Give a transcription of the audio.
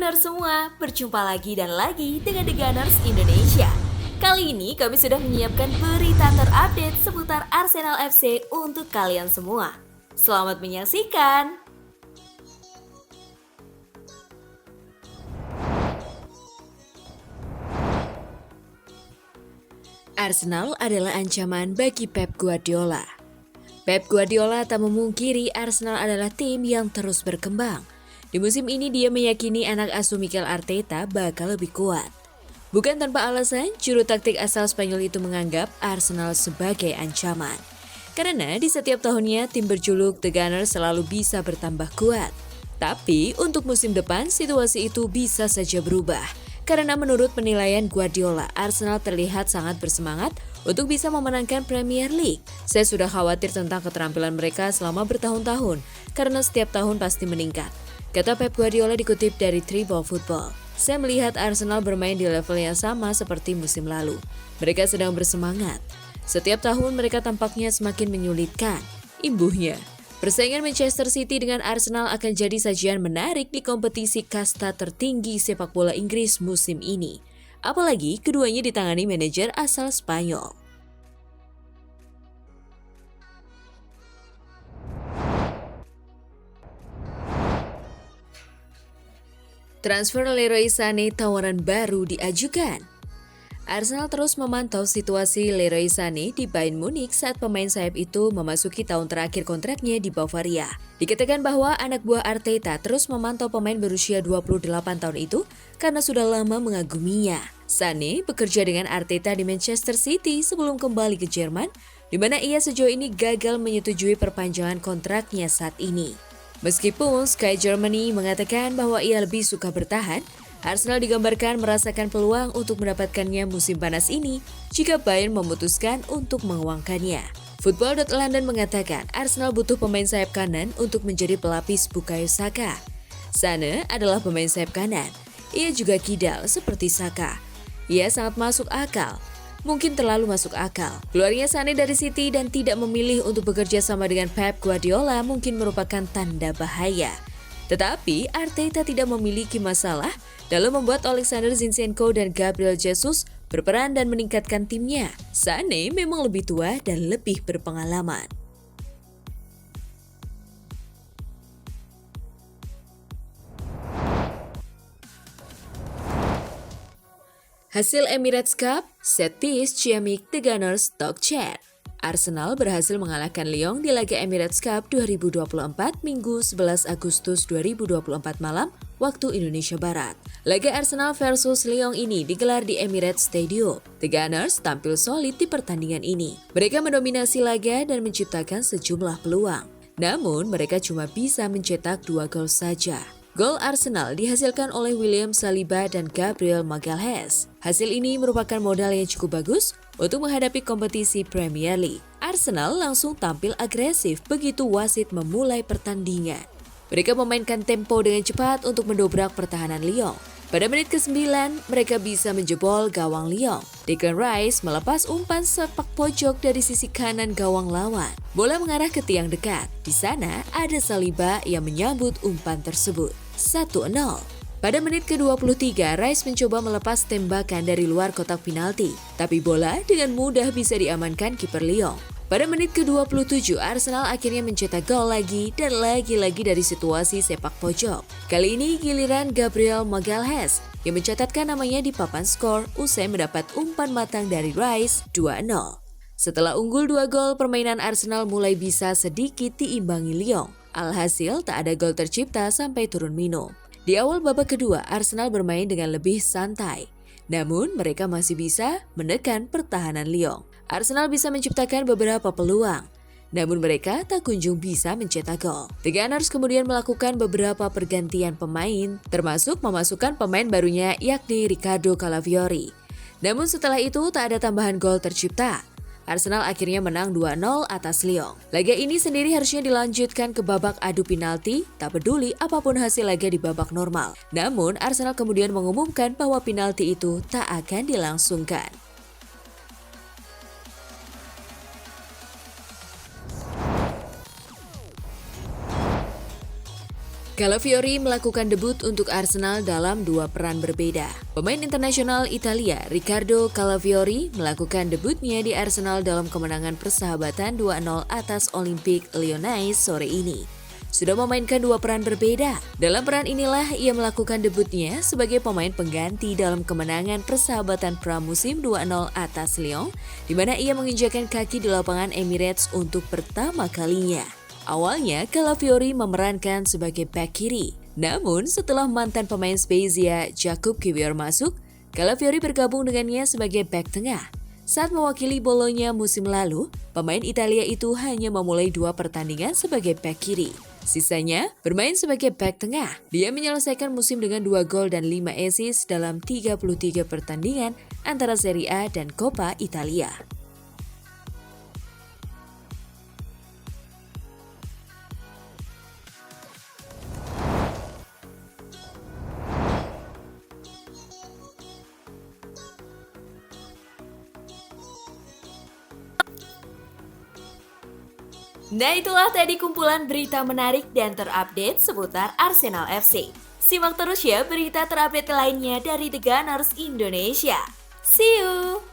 Gunners semua, berjumpa lagi dan lagi dengan The Gunners Indonesia. Kali ini kami sudah menyiapkan berita terupdate seputar Arsenal FC untuk kalian semua. Selamat menyaksikan! Arsenal adalah ancaman bagi Pep Guardiola. Pep Guardiola tak memungkiri Arsenal adalah tim yang terus berkembang. Di musim ini dia meyakini anak asuh Mikel Arteta bakal lebih kuat. Bukan tanpa alasan, juru taktik asal Spanyol itu menganggap Arsenal sebagai ancaman. Karena di setiap tahunnya tim berjuluk The Gunners selalu bisa bertambah kuat. Tapi untuk musim depan situasi itu bisa saja berubah. Karena menurut penilaian Guardiola, Arsenal terlihat sangat bersemangat untuk bisa memenangkan Premier League. Saya sudah khawatir tentang keterampilan mereka selama bertahun-tahun, karena setiap tahun pasti meningkat. Kata Pep Guardiola dikutip dari Tribal Football. Saya melihat Arsenal bermain di level yang sama seperti musim lalu. Mereka sedang bersemangat. Setiap tahun mereka tampaknya semakin menyulitkan. Imbuhnya, persaingan Manchester City dengan Arsenal akan jadi sajian menarik di kompetisi kasta tertinggi sepak bola Inggris musim ini. Apalagi keduanya ditangani manajer asal Spanyol. Transfer Leroy Sané tawaran baru diajukan. Arsenal terus memantau situasi Leroy Sané di Bayern Munich saat pemain sayap itu memasuki tahun terakhir kontraknya di Bavaria. Dikatakan bahwa anak buah Arteta terus memantau pemain berusia 28 tahun itu karena sudah lama mengaguminya. Sané bekerja dengan Arteta di Manchester City sebelum kembali ke Jerman, di mana ia sejauh ini gagal menyetujui perpanjangan kontraknya saat ini. Meskipun Sky Germany mengatakan bahwa ia lebih suka bertahan, Arsenal digambarkan merasakan peluang untuk mendapatkannya musim panas ini jika Bayern memutuskan untuk menguangkannya. Football.London mengatakan Arsenal butuh pemain sayap kanan untuk menjadi pelapis Bukayo Saka. Sané adalah pemain sayap kanan. Ia juga kidal seperti Saka. Ia sangat masuk akal. Mungkin terlalu masuk akal. Keluarnya Sané dari City dan tidak memilih untuk bekerja sama dengan Pep Guardiola mungkin merupakan tanda bahaya. Tetapi Arteta tidak memiliki masalah dalam membuat Alexander Zinchenko dan Gabriel Jesus berperan dan meningkatkan timnya. Sané memang lebih tua dan lebih berpengalaman. Hasil Emirates Cup, set piece Ciamik The Gunners talk chat. Arsenal berhasil mengalahkan Lyon di laga Emirates Cup 2024 Minggu 11 Agustus 2024 malam waktu Indonesia Barat. Laga Arsenal versus Lyon ini digelar di Emirates Stadium. The Gunners tampil solid di pertandingan ini. Mereka mendominasi laga dan menciptakan sejumlah peluang. Namun mereka cuma bisa mencetak 2 gol saja. Gol Arsenal dihasilkan oleh William Saliba dan Gabriel Magalhaes. Hasil ini merupakan modal yang cukup bagus untuk menghadapi kompetisi Premier League. Arsenal langsung tampil agresif begitu wasit memulai pertandingan. Mereka memainkan tempo dengan cepat untuk mendobrak pertahanan Lyon. Pada menit ke-9, mereka bisa menjebol gawang Lyon. Declan Rice melepas umpan sepak pojok dari sisi kanan gawang lawan. Bola mengarah ke tiang dekat. Di sana ada Saliba yang menyambut umpan tersebut. 1-0. Pada menit ke-23, Rice mencoba melepas tembakan dari luar kotak penalti. Tapi bola dengan mudah bisa diamankan kiper Lyon. Pada menit ke-27, Arsenal akhirnya mencetak gol lagi dan lagi-lagi dari situasi sepak pojok. Kali ini giliran Gabriel Magalhaes yang mencatatkan namanya di papan skor usai mendapat umpan matang dari Rice 2-0. Setelah unggul 2 gol, permainan Arsenal mulai bisa sedikit diimbangi Lyon. Alhasil tak ada gol tercipta sampai turun minum. Di awal babak kedua, Arsenal bermain dengan lebih santai. Namun mereka masih bisa menekan pertahanan Lyon. Arsenal bisa menciptakan beberapa peluang, namun mereka tak kunjung bisa mencetak gol. The Gunners kemudian melakukan beberapa pergantian pemain, termasuk memasukkan pemain barunya yakni Ricardo Calafiori. Namun setelah itu tak ada tambahan gol tercipta. Arsenal akhirnya menang 2-0 atas Lyon. Laga ini sendiri harusnya dilanjutkan ke babak adu penalti, tak peduli apapun hasil laga di babak normal. Namun Arsenal kemudian mengumumkan bahwa penalti itu tak akan dilangsungkan. Calafiori melakukan debut untuk Arsenal dalam dua peran berbeda. Pemain internasional Italia Riccardo Calafiori melakukan debutnya di Arsenal dalam kemenangan persahabatan 2-0 atas Olympique Lyonnais sore ini. Sudah memainkan dua peran berbeda. Dalam peran inilah ia melakukan debutnya sebagai pemain pengganti dalam kemenangan persahabatan pramusim 2-0 atas Lyon, di mana ia menginjakan kaki di lapangan Emirates untuk pertama kalinya. Awalnya, Calafiori memerankan sebagai bek kiri. Namun, setelah mantan pemain Spezia Jakub Kiwior masuk, Calafiori bergabung dengannya sebagai bek tengah. Saat mewakili Bologna musim lalu, pemain Italia itu hanya memulai 2 pertandingan sebagai bek kiri. Sisanya, bermain sebagai bek tengah. Dia menyelesaikan musim dengan 2 gol dan 5 assist dalam 33 pertandingan antara Serie A dan Coppa Italia. Nah, itulah tadi kumpulan berita menarik dan terupdate seputar Arsenal FC. Simak terus ya berita terupdate lainnya dari The Gunners Indonesia. See you!